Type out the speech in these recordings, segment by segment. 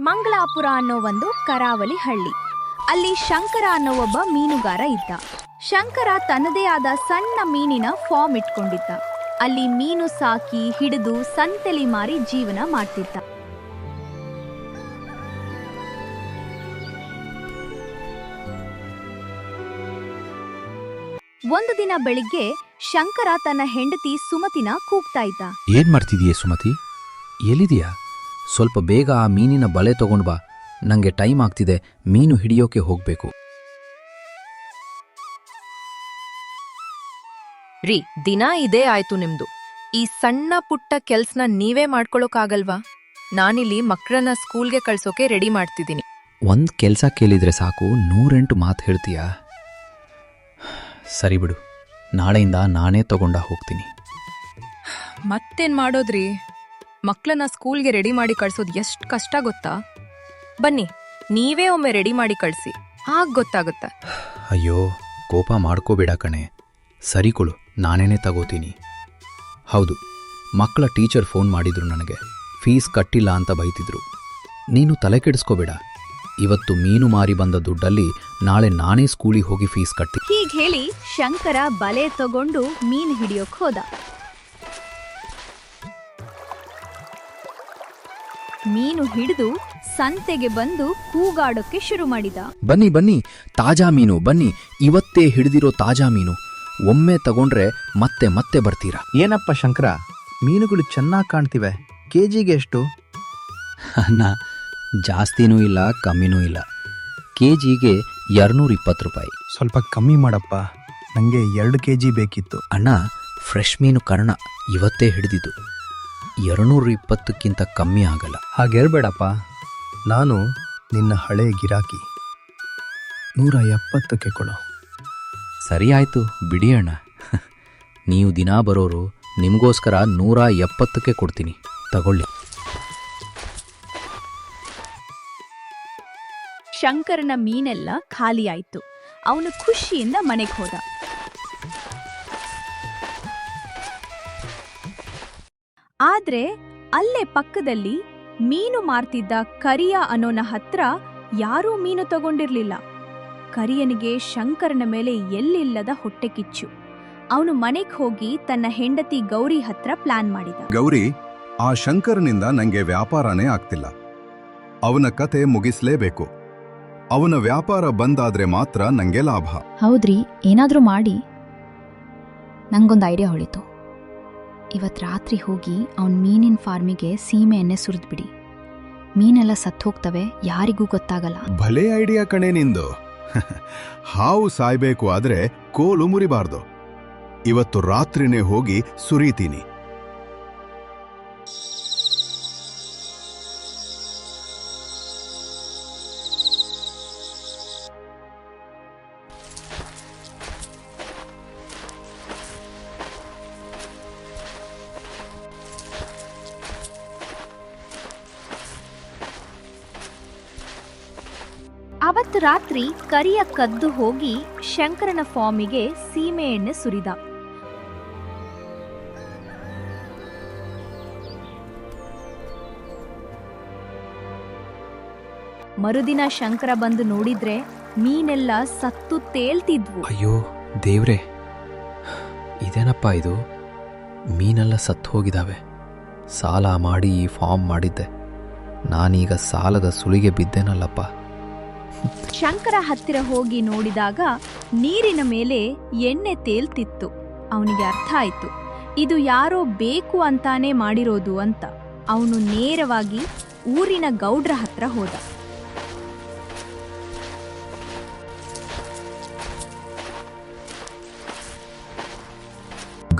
ಮಂಗಳಾಪುರ ಅನ್ನೋ ಒಂದು ಕರಾವಳಿ ಹಳ್ಳಿ. ಅಲ್ಲಿ ಶಂಕರ ಅನ್ನೋ ಒಬ್ಬ ಮೀನುಗಾರ ಇದ್ದ. ಶಂಕರ ತನ್ನದೇ ಆದ ಸಣ್ಣ ಮೀನಿನ ಫಾರ್ಮ್ ಇಟ್ಕೊಂಡಿದ್ದ. ಅಲ್ಲಿ ಮೀನು ಸಾಕಿ ಹಿಡಿದು ಸಂತೆಲಿ ಮಾರಿ ಜೀವನ ಮಾಡ್ತಿದ್ದ. ಒಂದು ದಿನ ಬೆಳಿಗ್ಗೆ ಶಂಕರ ತನ್ನ ಹೆಂಡತಿ ಸುಮತಿನ ಕೂಗ್ತಾ ಇದ್ದ. ಏನ್ ಮಾಡ್ತಿದೀಯ ಸುಮತಿ? ಎಲ್ಲಿದೀಯಾ? ಸ್ವಲ್ಪ ಬೇಗ ಆ ಮೀನಿನ ಬಲೆ ತಗೊಂಡ್ ಬಾ, ನಂಗೆ ಟೈಮ್ ಆಗ್ತಿದೆ, ಮೀನು ಹಿಡಿಯೋಕೆ ಹೋಗ್ಬೇಕು. ರೀ, ದಿನ ಇದೇ ಆಯ್ತು ನಿಮ್ದು. ಈ ಸಣ್ಣ ಪುಟ್ಟ ಕೆಲ್ಸನ ನೀವೇ ಮಾಡ್ಕೊಳಕ್ಕಾಗಲ್ವಾ? ನಾನಿಲ್ಲಿ ಮಕ್ಕಳನ್ನ ಸ್ಕೂಲ್ಗೆ ಕಳ್ಸೋಕೆ ರೆಡಿ ಮಾಡ್ತಿದ್ದೀನಿ. ಒಂದ್ ಕೆಲ್ಸ ಕೇಳಿದ್ರೆ ಸಾಕು 108 ಮಾತು ಹೇಳ್ತೀಯಾ? ಸರಿ ಬಿಡು, ನಾಳೆಯಿಂದ ನಾನೇ ತಗೊಂಡ ಹೋಗ್ತೀನಿ. ಮತ್ತೇನ್ ಮಾಡೋದ್ರಿ? ಮಕ್ಕಳನ್ನ ಸ್ಕೂಲ್ಗೆ ರೆಡಿ ಮಾಡಿ ಕಳ್ಸೋದು ಎಷ್ಟು ಕಷ್ಟ ಗೊತ್ತಾ? ಬನ್ನಿ, ನೀವೇ ಒಮ್ಮೆ ರೆಡಿ ಮಾಡಿ ಕಳ್ಸಿ, ಆಗ ಗೊತ್ತಾಗುತ್ತೆ. ಅಯ್ಯೋ, ಕೋಪ ಮಾಡ್ಕೋಬೇಡ ಕಣೆ. ಸರಿ ಕೊಡು, ನಾನೇನೇ ತಗೋತೀನಿ. ಹೌದು, ಮಕ್ಕಳ ಟೀಚರ್ ಫೋನ್ ಮಾಡಿದ್ರು ನನಗೆ. ಫೀಸ್ ಕಟ್ಟಿಲ್ಲ ಅಂತ ಬೈತಿದ್ರು. ನೀನು ತಲೆ ಕೆಡಿಸ್ಕೋಬೇಡ. ಇವತ್ತು ಮೀನು ಮಾರಿ ಬಂದ ದುಡ್ಡಲ್ಲಿ ನಾಳೆ ನಾನೇ ಸ್ಕೂಲಿಗೆ ಹೋಗಿ ಫೀಸ್ ಕಟ್ತೀನಿ. ಹೀಗೆ ಹೇಳಿ ಶಂಕರ ಬಲೆ ತಗೊಂಡು ಮೀನು ಹಿಡಿಯೋಕ್ ಹೋದ. ಮೀನು ಹಿಡಿದು ಸಂತೆಗೆ ಬಂದು ಕೂಗಾಡೋಕೆ ಶುರು ಮಾಡಿದ. ಬನ್ನಿ ಬನ್ನಿ, ತಾಜಾ ಮೀನು ಬನ್ನಿ, ಇವತ್ತೇ ಹಿಡಿದಿರೋ ತಾಜಾ ಮೀನು. ಒಮ್ಮೆ ತಗೊಂಡ್ರೆ ಮತ್ತೆ ಮತ್ತೆ ಬರ್ತೀರಾ. ಏನಪ್ಪ ಶಂಕರ, ಮೀನುಗಳು ಚೆನ್ನಾಗಿ ಕಾಣ್ತಿವೆ, ಕೆಜಿಗೆ ಎಷ್ಟು? ಅಣ್ಣ, ಜಾಸ್ತಿನೂ ಇಲ್ಲ ಕಮ್ಮಿನೂ ಇಲ್ಲ, ಕೆಜಿಗೆ 220 ರೂಪಾಯಿ. ಸ್ವಲ್ಪ ಕಮ್ಮಿ ಮಾಡಪ್ಪ, ನನಗೆ 2 ಕೆಜಿ ಬೇಕಿತ್ತು. ಅಣ್ಣ, ಫ್ರೆಶ್ ಮೀನು ಕರ್ಣ, ಇವತ್ತೇ ಹಿಡಿದಿದ್ದು. 220ಕ್ಕಿಂತ ಕಮ್ಮಿ ಆಗಲ್ಲ. ಹಾಗೇಳ್ಬೇಡಪ್ಪ, ನಾನು ನಿನ್ನ ಹಳೆ ಗಿರಾಕಿ. 170ಕ್ಕೆ ಕೊಡು. ಸರಿ ಆಯ್ತು ಬಿಡಿ ಅಣ್ಣ. ನೀವು ದಿನಾ ಬರೋರು, ನಿಮಗೋಸ್ಕರ 170ಕ್ಕೆ ಕೊಡ್ತೀನಿ, ತಗೊಳ್ಳಿ. ಶಂಕರನ ಮೀನೆಲ್ಲ ಖಾಲಿಯಾಯ್ತು. ಅವನು ಖುಷಿಯಿಂದ ಮನೆಗೆ ಹೋದ. ಆದ್ರೆ ಅಲ್ಲೇ ಪಕ್ಕದಲ್ಲಿ ಮೀನು ಮಾರ್ತಿದ್ದ ಕರಿಯ ಅನ್ನೋನ ಹತ್ರ ಯಾರೂ ಮೀನು ತಗೊಂಡಿರ್ಲಿಲ್ಲ. ಕರಿಯನಿಗೆ ಶಂಕರನ ಮೇಲೆ ಎಲ್ಲಿಲ್ಲದ ಹೊಟ್ಟೆ ಕಿಚ್ಚು. ಅವನು ಮನೆಗೆ ಹೋಗಿ ತನ್ನ ಹೆಂಡತಿ ಗೌರಿ ಹತ್ರ ಪ್ಲಾನ್ ಮಾಡಿದ. ಗೌರಿ, ಆ ಶಂಕರನಿಂದ ನಂಗೆ ವ್ಯಾಪಾರನೇ ಆಗ್ತಿಲ್ಲ. ಅವನ ಕತೆ ಮುಗಿಸ್ಲೇಬೇಕು. ಅವನ ವ್ಯಾಪಾರ ಬಂದಾದ್ರೆ ಮಾತ್ರ ನಂಗೆ ಲಾಭ. ಹೌದ್ರಿ, ಏನಾದ್ರೂ ಮಾಡಿ. ನಂಗೊಂದು ಐಡಿಯಾ ಹೊಳಿತು. ಇವತ್ತು ರಾತ್ರಿ ಹೋಗಿ ಅವನ್ ಮೀನಿನ ಫಾರ್ಮಿಗೆ ಸೀಮೆ ಎಣ್ಣೆ ಸುರಿದ್ಬಿಡಿ. ಮೀನೆಲ್ಲ ಸತ್ತು ಹೋಗ್ತವೆ, ಯಾರಿಗೂ ಗೊತ್ತಾಗಲ್ಲ. ಭಲೇ ಐಡಿಯಾ ಕಣೆ ನಿಂದು. ಹಾವು ಸಾಯ್ಬೇಕು ಆದ್ರೆ ಕೋಲು ಮುರಿಬಾರ್ದು. ಇವತ್ತು ರಾತ್ರಿನೇ ಹೋಗಿ ಸುರಿತೀನಿ. ಅವತ್ತು ರಾತ್ರಿ ಕರಿಯ ಕದ್ದು ಹೋಗಿ ಶಂಕರನ ಫಾರ್ಮಿಗೆ ಸೀಮೆ ಎಣ್ಣೆ ಸುರಿದ. ಮರುದಿನ ಶಂಕರ ಬಂದು ನೋಡಿದ್ರೆ ಮೀನೆಲ್ಲ ಸತ್ತು ತೇಲ್ತಿದ್ವು. ಅಯ್ಯೋ ದೇವ್ರೆ, ಇದೇನಪ್ಪ ಇದು? ಮೀನೆಲ್ಲ ಸತ್ತು ಹೋಗಿದಾವೆ. ಸಾಲ ಮಾಡಿ ಈ ಫಾರ್ಮ್ ಮಾಡಿದ್ದೆ, ನಾನೀಗ ಸಾಲದ ಸುಳಿಗೆ ಬಿದ್ದೇನಲ್ಲಪ್ಪ. ಶಂಕರ ಹತ್ತಿರ ಹೋಗಿ ನೋಡಿದಾಗ ನೀರಿನ ಮೇಲೆ ಎಣ್ಣೆ ತೇಲ್ತಿತ್ತು. ಅವನಿಗೆ ಅರ್ಥ ಆಯ್ತು, ಇದು ಯಾರೋ ಬೇಕು ಅಂತಾನೆ ಮಾಡಿರೋದು ಅಂತ. ಅವನು ನೇರವಾಗಿ ಊರಿನ ಗೌಡ್ರ ಹತ್ರ ಹೋದ.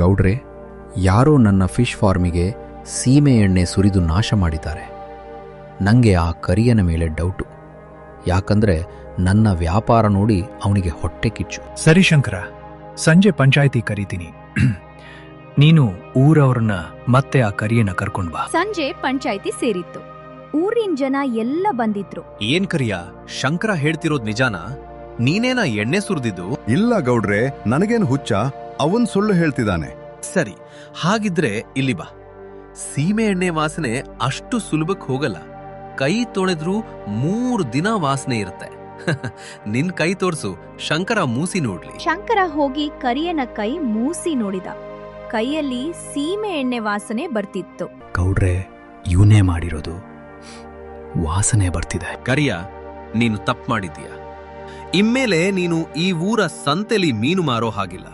ಗೌಡ್ರೆ, ಯಾರೋ ನನ್ನ ಫಿಶ್ ಫಾರ್ಮಿಗೆ ಸೀಮೆ ಎಣ್ಣೆ ಸುರಿದು ನಾಶ ಮಾಡಿದ್ದಾರೆ. ನಂಗೆ ಆ ಕರಿಯನ ಮೇಲೆ ಡೌಟು. ಯಾಕಂದ್ರೆ ನನ್ನ ವ್ಯಾಪಾರ ನೋಡಿ ಅವನಿಗೆ ಹೊಟ್ಟೆ ಕಿಚ್ಚು. ಸರಿ ಶಂಕರ, ಸಂಜೆ ಪಂಚಾಯಿತಿ ಕರೀತೀನಿ. ನೀನು ಊರವ್ರನ್ನ ಮತ್ತೆ ಆ ಕರಿಯನ್ನ ಕರ್ಕೊಂಡ್ ಬಾ. ಸಂಜೆ ಪಂಚಾಯಿತಿ ಸೇರಿತ್ತು. ಊರಿನ ಜನ ಎಲ್ಲ ಬಂದಿದ್ರು. ಏನ್ ಕರಿಯ, ಶಂಕರ ಹೇಳ್ತಿರೋದ್ ನಿಜಾನ? ನೀನೇನ ಎಣ್ಣೆ ಸುರಿದಿದ್ದು? ಇಲ್ಲ ಗೌಡ್ರೆ, ನನಗೇನು ಹುಚ್ಚ, ಅವನ್ ಸುಳ್ಳು ಹೇಳ್ತಿದ್ದಾನೆ. ಸರಿ, ಹಾಗಿದ್ರೆ ಇಲ್ಲಿ ಬಾ. ಸೀಮೆ ಎಣ್ಣೆ ವಾಸನೆ ಅಷ್ಟು ಸುಲಭಕ್ಕೆ ಹೋಗಲ್ಲ. ಕೈ ತೊಳೆದ್ರೂ 3 ದಿನ ವಾಸನೆ ಇರುತ್ತೆ. ನಿನ್ ಕೈ ತೋರ್ಸು, ಶಂಕರ ಮೂಸಿ ನೋಡ್ಲಿ. ಶಂಕರ ಹೋಗಿ ಕರಿಯನ ಕೈ ಮೂಸಿ ನೋಡಿದ. ಕೈಯಲ್ಲಿ ಸೀಮೆ ಎಣ್ಣೆ ವಾಸನೆ ಬರ್ತಿತ್ತು. ಗೌಡ್ರೆ, ಇವನೇ ಮಾಡಿರೋದು. ವಾಸನೆ ಬರ್ತಿದೆ. ಕರಿಯ, ನೀನು ತಪ್ಪು ಮಾಡಿದ್ದೀಯ. ಇನ್ಮೇಲೆ ನೀನು ಈ ಊರ ಸಂತೆಲಿ ಮೀನು ಮಾರೋ ಹಾಗಿಲ್ಲ.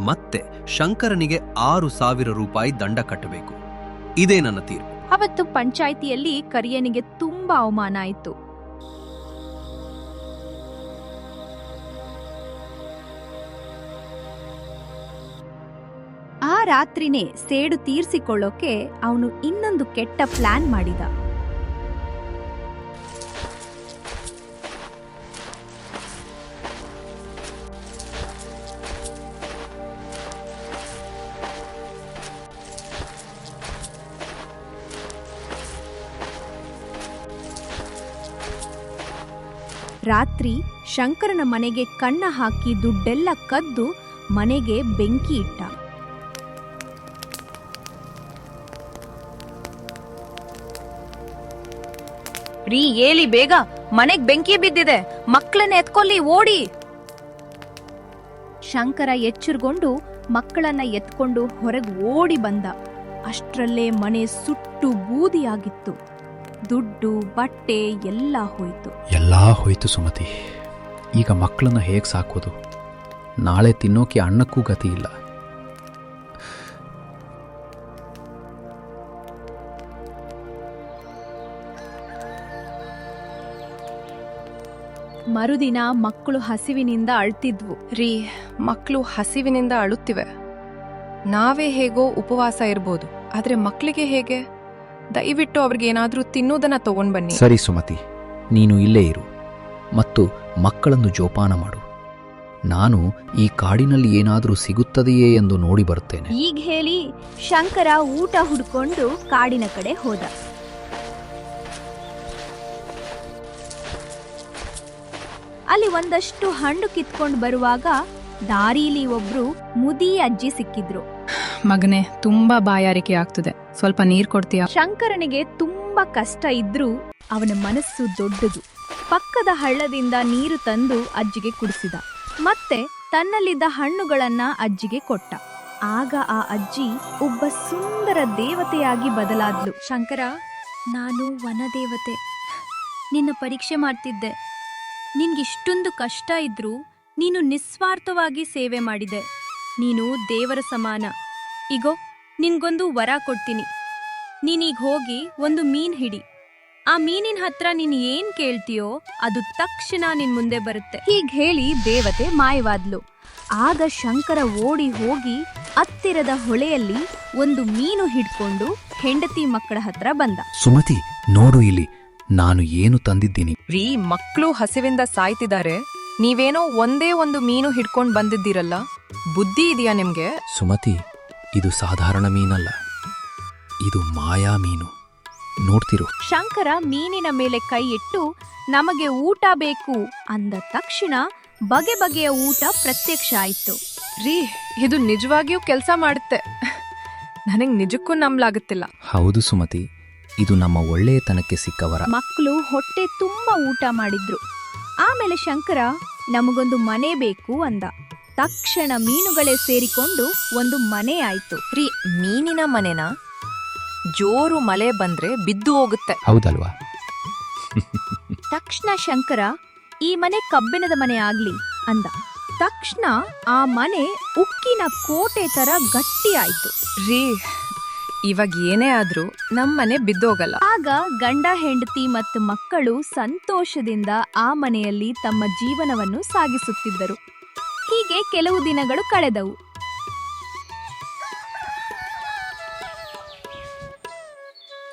ಮತ್ತೆ ಶಂಕರನಿಗೆ 6,000 ರೂಪಾಯಿ ದಂಡ ಕಟ್ಟಬೇಕು. ಇದೇ ನನ್ನ ತೀರ್ಪು. ಅವತ್ತು ಪಂಚಾಯಿತಿಯಲ್ಲಿ ಕರಿಯನಿಗೆ ತುಂಬಾ ಅವಮಾನ ಆಯಿತು. ಆ ರಾತ್ರಿನೇ ಸೇಡು ತೀರ್ಸಿಕೊಳ್ಳೋಕೆ ಅವನು ಇನ್ನೊಂದು ಕೆಟ್ಟ ಪ್ಲಾನ್ ಮಾಡಿದ. ರಾತ್ರಿ ಶಂಕರನ ಮನೆಗೆ ಕಣ್ಣ ಹಾಕಿ ದುಡ್ಡೆಲ್ಲ ಕದ್ದು ಮನೆಗೆ ಬೆಂಕಿ ಇಟ್ಟ. ರೀ, ಏಳಿ ಬೇಗ, ಮನೆಗ್ ಬೆಂಕಿ ಬಿದ್ದಿದೆ, ಮಕ್ಕಳನ್ನ ಎತ್ಕೊಳ್ಳಿ, ಓಡಿ. ಶಂಕರ ಎಚ್ಚರಗೊಂಡು ಮಕ್ಕಳನ್ನ ಎತ್ಕೊಂಡು ಹೊರಗೆ ಓಡಿ ಬಂದ. ಅಷ್ಟರಲ್ಲೇ ಮನೆ ಸುಟ್ಟು ಬೂದಿಯಾಗಿತ್ತು. ದುಡ್ಡು, ಬಟ್ಟೆ ಎಲ್ಲ ಹೋಯ್ತು. ಎಲ್ಲ ಹೋಯ್ತು ಸುಮತಿ. ಈಗ ಮಕ್ಕಳನ್ನ ಹೇಗೆ ಸಾಕೋದು? ನಾಳೆ ತಿನ್ನೋಕೆ ಅನ್ನಕ್ಕೂ ಗತಿ ಇಲ್ಲ. ಮರುದಿನ ಮಕ್ಕಳು ಹಸಿವಿನಿಂದ ಅಳ್ತಿದ್ವು. ರೀ, ಮಕ್ಕಳು ಹಸಿವಿನಿಂದ ಅಳುತ್ತಿವೆ. ನಾವೇ ಹೇಗೋ ಉಪವಾಸ ಇರ್ಬೋದು, ಆದ್ರೆ ಮಕ್ಕಳಿಗೆ ಹೇಗೆ? ದಯವಿಟ್ಟು ಅವ್ರಿಗೇನಾದ್ರೂ ತಿನ್ನೋದನ್ನ ತಗೊಂಡ್ ಬನ್ನಿ. ಸರಿ ಸುಮತಿ, ನೀನು ಇಲ್ಲೇ ಇರು ಮತ್ತು ಮಕ್ಕಳನ್ನು ಜೋಪಾನ ಮಾಡು. ನಾನು ಈ ಕಾಡಿನಲ್ಲಿ ಏನಾದರೂ ಸಿಗುತ್ತದೆಯೇ ಎಂದು ನೋಡಿ ಬರುತ್ತೇನೆ. ಈಗ ಹೇಳಿ ಶಂಕರ ಊಟ ಹುಡ್ಕೊಂಡು ಕಾಡಿನ ಕಡೆ ಹೋದ. ಅಲ್ಲಿ ಒಂದಷ್ಟು ಹಣ್ಣು ಕಿತ್ಕೊಂಡು ಬರುವಾಗ ದಾರೀಲಿ ಒಬ್ರು ಮುದಿ ಅಜ್ಜಿ ಸಿಕ್ಕಿದ್ರು. ಮಗನೇ, ತುಂಬಾ ಬಾಯಾರಿಕೆ ಆಗ್ತದೆ, ಸ್ವಲ್ಪ ನೀರ್ ಕೊಡ್ತೀಯಾ? ಶಂಕರನಿಗೆ ತುಂಬಾ ಕಷ್ಟ ಇದ್ರೂ ಅವನ ಮನಸ್ಸು ದೊಡ್ಡದು. ಪಕ್ಕದ ಹಳ್ಳದಿಂದ ನೀರು ತಂದು ಅಜ್ಜಿಗೆ ಕುಡಿಸಿದ. ಮತ್ತೆ ತನ್ನಲ್ಲಿದ್ದ ಹಣ್ಣುಗಳನ್ನ ಅಜ್ಜಿಗೆ ಕೊಟ್ಟ. ಆಗ ಆ ಅಜ್ಜಿ ಒಬ್ಬ ಸುಂದರ ದೇವತೆಯಾಗಿ ಬದಲಾದ್ಲು. ಶಂಕರ, ನಾನು ವನದೇವತೆ. ನಿನ್ನ ಪರೀಕ್ಷೆ ಮಾಡ್ತಿದ್ದೆ. ನಿನ್ಗಿಷ್ಟೊಂದು ಕಷ್ಟ ಇದ್ರೂ ನೀನು ನಿಸ್ವಾರ್ಥವಾಗಿ ಸೇವೆ ಮಾಡಿದೆ. ನೀನು ದೇವರ ಸಮಾನ. ಇಗೋ, ನಿನ್ಗೊಂದು ವರ ಕೊಡ್ತೀನಿ. ನೀನೀಗ ಹೋಗಿ ಒಂದು ಮೀನ್ ಹಿಡಿ. ಆ ಮೀನಿನ ಹತ್ರ ನೀನ್ ಏನ್ ಕೇಳ್ತೀಯೋ ಅದು ತಕ್ಷಣ ನಿನ್ ಮುಂದೆ ಬರುತ್ತೆ. ಹೀಗ್ ಹೇಳಿ ದೇವತೆ ಮಾಯವಾದ್ಲು. ಆಗ ಶಂಕರ ಓಡಿ ಹೋಗಿ ಹತ್ತಿರದ ಹೊಳೆಯಲ್ಲಿ ಒಂದು ಮೀನು ಹಿಡ್ಕೊಂಡು ಹೆಂಡತಿ ಮಕ್ಕಳ ಹತ್ರ ಬಂದ. ಸುಮತಿ, ನೋಡು ಇಲ್ಲಿ, ನಾನು ಏನು ತಂದಿದ್ದೀನಿ. ರೀ, ಮಕ್ಕಳು ಹಸಿವಿಂದ ಸಾಯ್ತಿದ್ದಾರೆ, ನೀವೇನೋ ಒಂದೇ ಒಂದು ಮೀನು ಹಿಡ್ಕೊಂಡ್ ಬಂದಿದ್ದೀರಲ್ಲ, ಬುದ್ಧಿ ಇದೆಯಾ ನಿಮ್ಗೆ? ಸುಮತಿ, ಇದು ಸಾಧಾರಣ ಮೀನಲ್ಲ, ಇದು ಮಾಯಾ ಮೀನು. ನೋಡ್ತಿರು. ಶಂಕರ ಮೀನಿನ ಮೇಲೆ ಕೈ ಇಟ್ಟು ನಮಗೆ ಊಟ ಬೇಕು ಅಂದ ತಕ್ಷಣ ಬಗೆ ಬಗೆಯ ಊಟ ಪ್ರತ್ಯಕ್ಷ ಆಯ್ತು. ರೀ, ಇದು ನಿಜವಾಗಿಯೂ ಕೆಲಸ ಮಾಡುತ್ತೆ. ನನಗ್ ನಿಜಕ್ಕೂ ನಂಬಲಾಗುತ್ತಿಲ್ಲ. ಹೌದು ಸುಮತಿ, ಇದು ನಮ್ಮ ಒಳ್ಳೆಯತನಕ್ಕೆ ಸಿಕ್ಕ ವರ. ಮಕ್ಕಳು ಹೊಟ್ಟೆ ತುಂಬಾ ಊಟ ಮಾಡಿದ್ರು. ಆಮೇಲೆ ಶಂಕರ ನಮಗೊಂದು ಮನೆ ಬೇಕು ಅಂದ. ತಕ್ಷಣ ಮೀನುಗಳೇ ಸೇರಿಕೊಂಡು ಒಂದು ಮನೆ ಆಯ್ತು. ರೀ, ಮೀನಿನ ಮನೆನಾ? ಜೋರು ಮಳೆ ಬಂದ್ರೆ ಬಿದ್ದು ಹೋಗುತ್ತೆ. ಹೌದಲ್ವಾ? ತಕ್ಷಣ ಶಂಕರ ಈ ಮನೆ ಕಬ್ಬಿಣದ ಮನೆ ಆಗ್ಲಿ ಅಂದ. ತಕ್ಷಣ ಆ ಮನೆ ಉಕ್ಕಿನ ಕೋಟೆ ತರ ಗಟ್ಟಿ ಆಯ್ತು. ರೀ, ಇವಾಗ ಏನೇ ಆದ್ರೂ ನಮ್ಮನೆ ಬಿದ್ದೋಗಲ್ಲ. ಆಗ ಗಂಡ ಹೆಂಡತಿ ಮತ್ತು ಮಕ್ಕಳು ಸಂತೋಷದಿಂದ ಆ ಮನೆಯಲ್ಲಿ ತಮ್ಮ ಜೀವನವನ್ನು ಸಾಗಿಸುತ್ತಿದ್ದರು. ಹೀಗೆ ಕೆಲವು ದಿನಗಳು ಕಳೆದವು.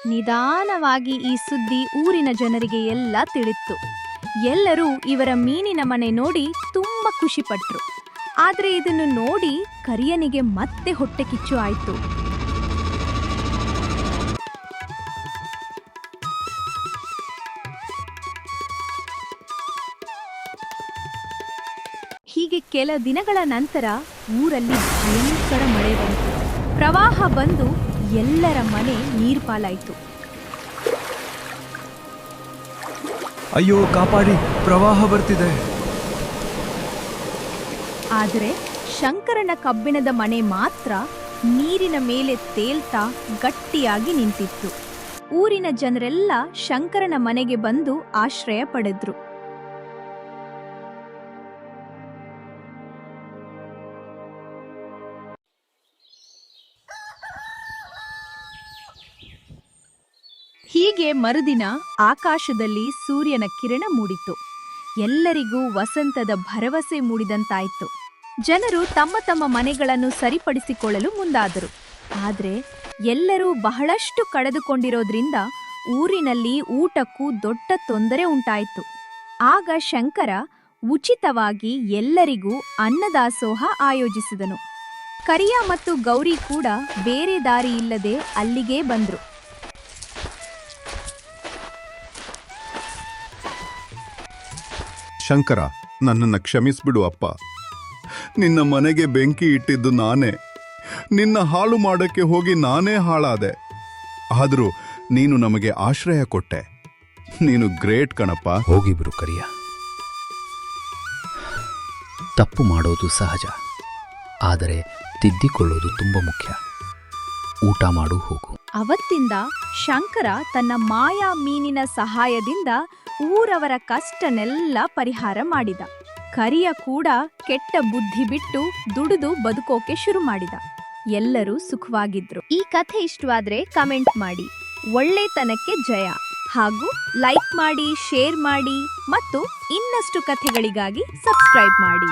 ನಿಧಾನವಾಗಿ ಈ ಸುದ್ದಿ ಊರಿನ ಜನರಿಗೆ ಎಲ್ಲ ತಿಳಿತ್ತು. ಎಲ್ಲರೂ ಇವರ ಮೀನಿನ ಮನೆ ನೋಡಿ ತುಂಬಾ ಖುಷಿಪಟ್ರು. ಆದ್ರೆ ಇದನ್ನು ನೋಡಿ ಕರಿಯನಿಗೆ ಮತ್ತೆ ಹೊಟ್ಟೆ ಕಿಚ್ಚು ಆಯ್ತು. ಹೀಗೆ ಕೆಲ ದಿನಗಳ ನಂತರ ಊರಲ್ಲಿ ಭಯಂಕರ ಮಳೆ ಬಂತು. ಪ್ರವಾಹ ಬಂದು ಎಲ್ಲರ ಮನೆ ನೀರ್ಪಾಲಾಯಿತು. ಅಯ್ಯೋ ಕಾಪಾಡಿ, ಪ್ರವಾಹ ಬರ್ತಿದೆ. ಆದರೆ ಶಂಕರನ ಕಬ್ಬಿಣದ ಮನೆ ಮಾತ್ರ ನೀರಿನ ಮೇಲೆ ತೇಲ್ತಾ ಗಟ್ಟಿಯಾಗಿ ನಿಂತಿತ್ತು. ಊರಿನ ಜನರೆಲ್ಲ ಶಂಕರನ ಮನೆಗೆ ಬಂದು ಆಶ್ರಯ ಪಡೆದ್ರು. ಹೀಗೆ ಮರುದಿನ ಆಕಾಶದಲ್ಲಿ ಸೂರ್ಯನ ಕಿರಣ ಮೂಡಿತು. ಎಲ್ಲರಿಗೂ ವಸಂತದ ಭರವಸೆ ಮೂಡಿದಂತಾಯಿತು. ಜನರು ತಮ್ಮ ತಮ್ಮ ಮನೆಗಳನ್ನು ಸರಿಪಡಿಸಿಕೊಳ್ಳಲು ಮುಂದಾದರು. ಆದರೆ ಎಲ್ಲರೂ ಬಹಳಷ್ಟು ಕಳೆದುಕೊಂಡಿರೋದ್ರಿಂದ ಊರಿನಲ್ಲಿ ಊಟಕ್ಕೂ ದೊಡ್ಡ ತೊಂದರೆ ಉಂಟಾಯಿತು. ಆಗ ಶಂಕರ ಉಚಿತವಾಗಿ ಎಲ್ಲರಿಗೂ ಅನ್ನದಾಸೋಹ ಆಯೋಜಿಸಿದನು. ಕರಿಯ ಮತ್ತು ಗೌರಿ ಕೂಡ ಬೇರೆ ದಾರಿ ಇಲ್ಲದೆ ಅಲ್ಲಿಗೇ ಬಂದ್ರು. ಶಂಕರ, ನನ್ನನ್ನು ಕ್ಷಮಿಸ್ಬಿಡು ಅಪ್ಪ. ನಿನ್ನ ಮನೆಗೆ ಬೆಂಕಿ ಇಟ್ಟಿದ್ದು ನಾನೇ. ನಿನ್ನ ಹಾಳು ಮಾಡಕ್ಕೆ ಹೋಗಿ ನಾನೇ ಹಾಳಾದೆ. ಆದರೂ ನೀನು ನಮಗೆ ಆಶ್ರಯ ಕೊಟ್ಟೆ. ನೀನು ಗ್ರೇಟ್ ಕಣಪ್ಪ. ಹೋಗಿಬ್ರು ಕರಿಯ. ತಪ್ಪು ಮಾಡೋದು ಸಹಜ, ಆದರೆ ತಿದ್ದಿಕೊಳ್ಳೋದು ತುಂಬ ಮುಖ್ಯ. ಊಟ ಮಾಡು, ಹೋಗು. ಅವತ್ತಿಂದ ಶಂಕರ ತನ್ನ ಮಾಯಾ ಮೀನಿನ ಸಹಾಯದಿಂದ ಊರವರ ಕಷ್ಟನೆಲ್ಲ ಪರಿಹಾರ ಮಾಡಿದ. ಕರಿಯ ಕೂಡ ಕೆಟ್ಟ ಬುದ್ಧಿ ಬಿಟ್ಟು ದುಡಿದು ಬದುಕೋಕೆ ಶುರು ಮಾಡಿದ. ಎಲ್ಲರೂ ಸುಖವಾಗಿದ್ರು. ಈ ಕಥೆ ಇಷ್ಟವಾದ್ರೆ ಕಮೆಂಟ್ ಮಾಡಿ. ಒಳ್ಳೆತನಕ್ಕೆ ಜಯ. ಹಾಗೂ ಲೈಕ್ ಮಾಡಿ, ಶೇರ್ ಮಾಡಿ ಮತ್ತು ಇನ್ನಷ್ಟು ಕಥೆಗಳಿಗಾಗಿ ಸಬ್ಸ್ಕ್ರೈಬ್ ಮಾಡಿ.